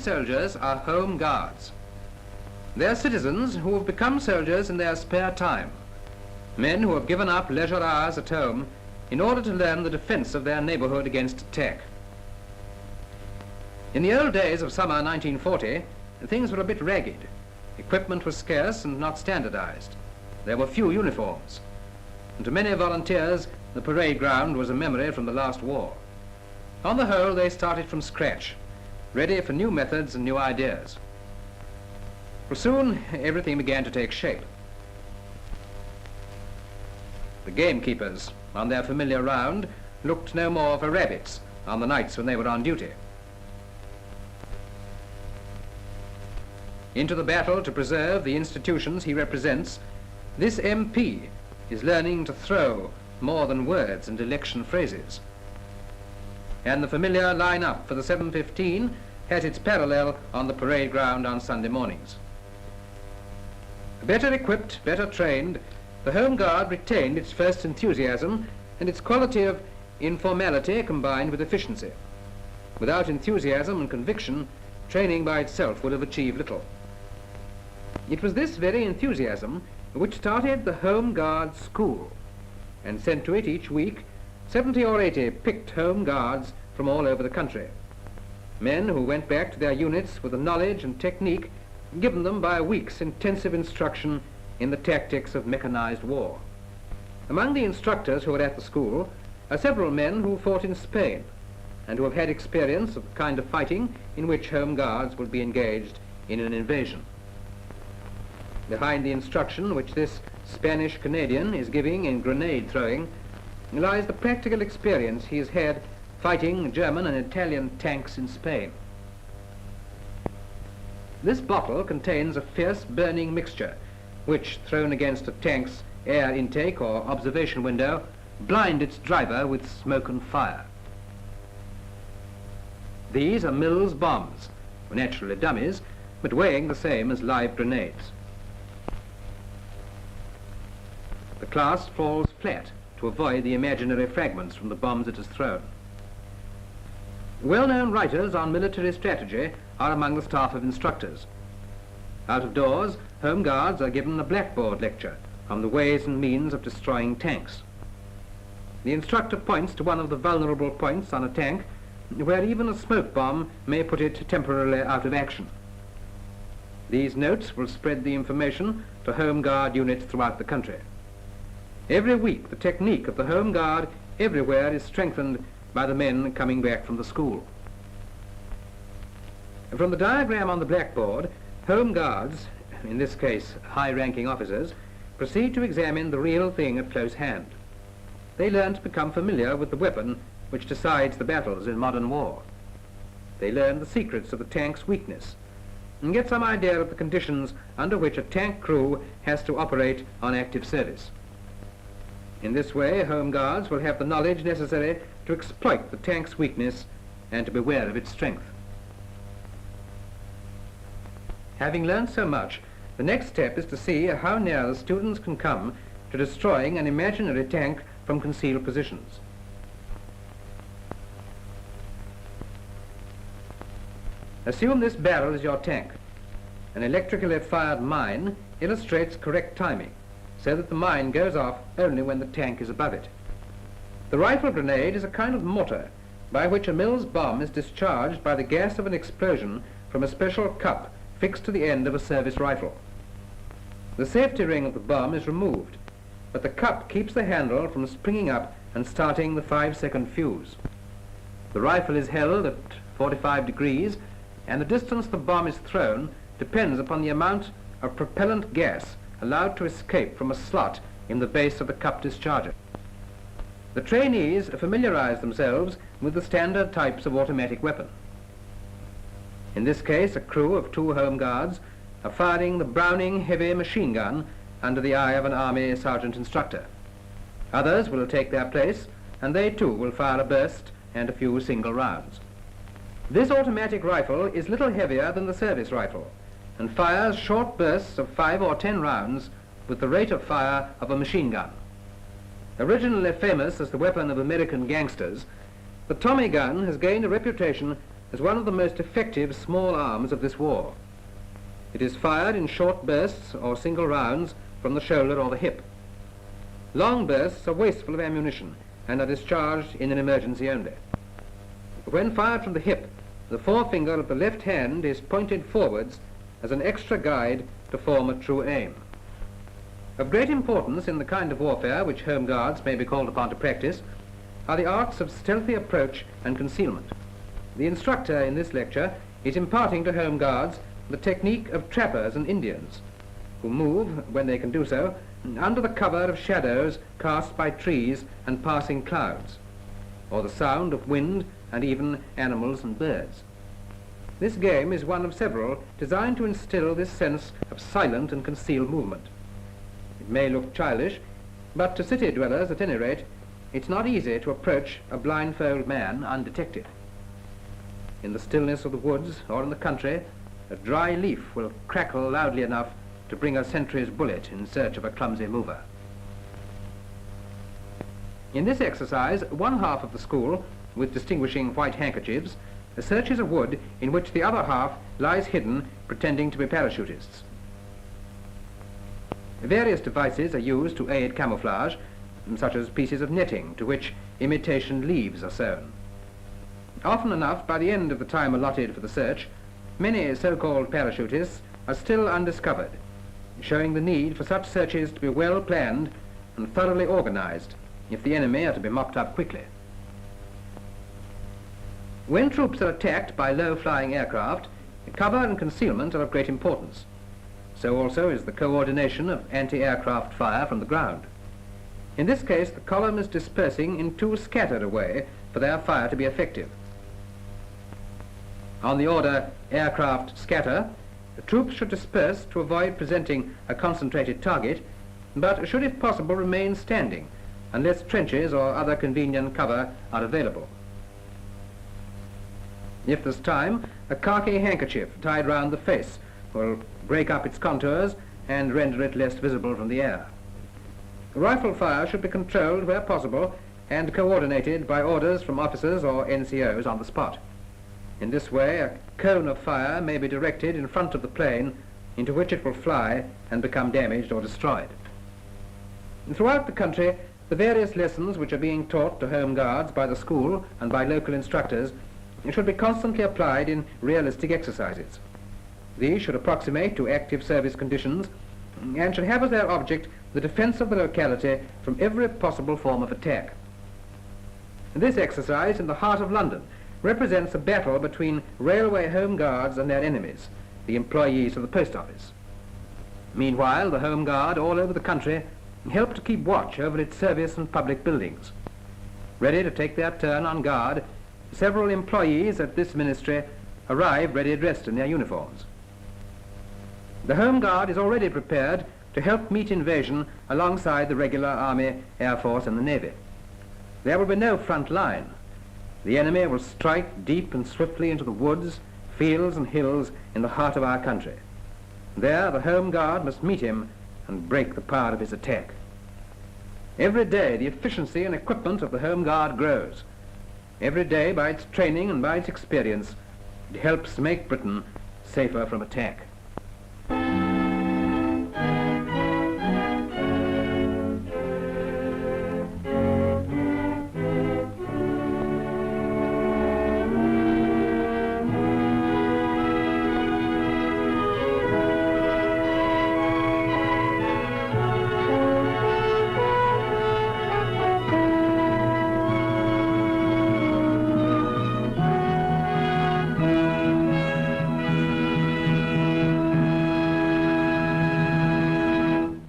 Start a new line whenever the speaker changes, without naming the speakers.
soldiers are home guards. They are citizens who have become soldiers in their spare time, men who have given up leisure hours at home in order to learn the defense of their neighborhood against attack. In the old days of summer 1940, things were a bit ragged. Equipment was scarce and not standardized. There were few uniforms. And to many volunteers, the parade ground was a memory from the last war. On the whole, they started from scratch, ready for new methods and new ideas. Well, soon, everything began to take shape. The gamekeepers, on their familiar round, looked no more for rabbits on the nights when they were on duty. Into the battle to preserve the institutions he represents, this MP is learning to throw more than words and election phrases. And the familiar line-up for the 7:15 has its parallel on the parade ground on Sunday mornings. Better equipped, better trained, the Home Guard retained its first enthusiasm and its quality of informality combined with efficiency. Without enthusiasm and conviction, training by itself would have achieved little. It was this very enthusiasm which started the Home Guard School and sent to it each week 70 or 80 picked Home Guards from all over the country. Men who went back to their units with the knowledge and technique given them by a week's intensive instruction in the tactics of mechanized war. Among the instructors who were at the school are several men who fought in Spain and who have had experience of the kind of fighting in which Home Guards will be engaged in an invasion. Behind the instruction which this Spanish Canadian is giving in grenade throwing lies the practical experience he has had fighting German and Italian tanks in Spain. This bottle contains a fierce burning mixture which, thrown against a tank's air intake or observation window, blind its driver with smoke and fire. These are Mills bombs, naturally dummies, but weighing the same as live grenades. The class falls flat to avoid the imaginary fragments from the bombs it has thrown. Well-known writers on military strategy are among the staff of instructors. Out of doors, Home Guards are given a blackboard lecture on the ways and means of destroying tanks. The instructor points to one of the vulnerable points on a tank where even a smoke bomb may put it temporarily out of action. These notes will spread the information to Home Guard units throughout the country. Every week, the technique of the Home Guard everywhere is strengthened by the men coming back from the school. From the diagram on the blackboard, Home Guards, in this case high-ranking officers, proceed to examine the real thing at close hand. They learn to become familiar with the weapon which decides the battles in modern war. They learn the secrets of the tank's weakness and get some idea of the conditions under which a tank crew has to operate on active service. In this way, Home Guards will have the knowledge necessary to exploit the tank's weakness and to beware of its strength. Having learned so much, the next step is to see how near the students can come to destroying an imaginary tank from concealed positions. Assume this barrel is your tank. An electrically fired mine illustrates correct timing, so that the mine goes off only when the tank is above it. The rifle grenade is a kind of mortar by which a Mills bomb is discharged by the gas of an explosion from a special cup fixed to the end of a service rifle. The safety ring of the bomb is removed, but the cup keeps the handle from springing up and starting the 5-second fuse. The rifle is held at 45 degrees, and the distance the bomb is thrown depends upon the amount of propellant gas allowed to escape from a slot in the base of the cup discharger. The trainees familiarize themselves with the standard types of automatic weapon. In this case, a crew of 2 Home Guards are firing the Browning heavy machine gun under the eye of an Army sergeant instructor. Others will take their place, and they too will fire a burst and a few single rounds. This automatic rifle is little heavier than the service rifle and fires short bursts of 5 or 10 rounds with the rate of fire of a machine gun. Originally famous as the weapon of American gangsters, the Tommy gun has gained a reputation as one of the most effective small arms of this war. It is fired in short bursts or single rounds from the shoulder or the hip. Long bursts are wasteful of ammunition and are discharged in an emergency only. When fired from the hip, the forefinger of the left hand is pointed forwards as an extra guide to form a true aim. Of great importance in the kind of warfare which Home Guards may be called upon to practice are the arts of stealthy approach and concealment. The instructor in this lecture is imparting to Home Guards the technique of trappers and Indians, who move, when they can do so, under the cover of shadows cast by trees and passing clouds, or the sound of wind and even animals and birds. This game is one of several designed to instill this sense of silent and concealed movement. It may look childish, but to city dwellers, at any rate, it's not easy to approach a blindfold man undetected. In the stillness of the woods or in the country, a dry leaf will crackle loudly enough to bring a sentry's bullet in search of a clumsy mover. In this exercise, one half of the school, with distinguishing white handkerchiefs, searches a wood in which the other half lies hidden, pretending to be parachutists. Various devices are used to aid camouflage, such as pieces of netting to which imitation leaves are sewn. Often enough, by the end of the time allotted for the search, many so-called parachutists are still undiscovered, showing the need for such searches to be well planned and thoroughly organized if the enemy are to be mopped up quickly. When troops are attacked by low-flying aircraft, cover and concealment are of great importance. So also is the coordination of anti-aircraft fire from the ground. In this case, the column is dispersing in too scattered a way for their fire to be effective. On the order, aircraft scatter, the troops should disperse to avoid presenting a concentrated target, but should, if possible, remain standing unless trenches or other convenient cover are available. If there's time, a khaki handkerchief tied round the face will break up its contours and render it less visible from the air. Rifle fire should be controlled where possible and coordinated by orders from officers or NCOs on the spot. In this way, a cone of fire may be directed in front of the plane into which it will fly and become damaged or destroyed. And throughout the country, the various lessons which are being taught to Home Guards by the school and by local instructors should be constantly applied in realistic exercises. These should approximate to active service conditions and should have as their object the defense of the locality from every possible form of attack. This exercise in the heart of London represents a battle between railway Home Guards and their enemies, the employees of the post office. Meanwhile, the Home Guard all over the country help to keep watch over its service and public buildings. Ready to take their turn on guard, several employees at this ministry arrive ready dressed in their uniforms. The Home Guard is already prepared to help meet invasion alongside the regular Army, Air Force and the Navy. There will be no front line. The enemy will strike deep and swiftly into the woods, fields and hills in the heart of our country. There the Home Guard must meet him and break the power of his attack. Every day the efficiency and equipment of the Home Guard grows. Every day, by its training and by its experience, it helps make Britain safer from attack.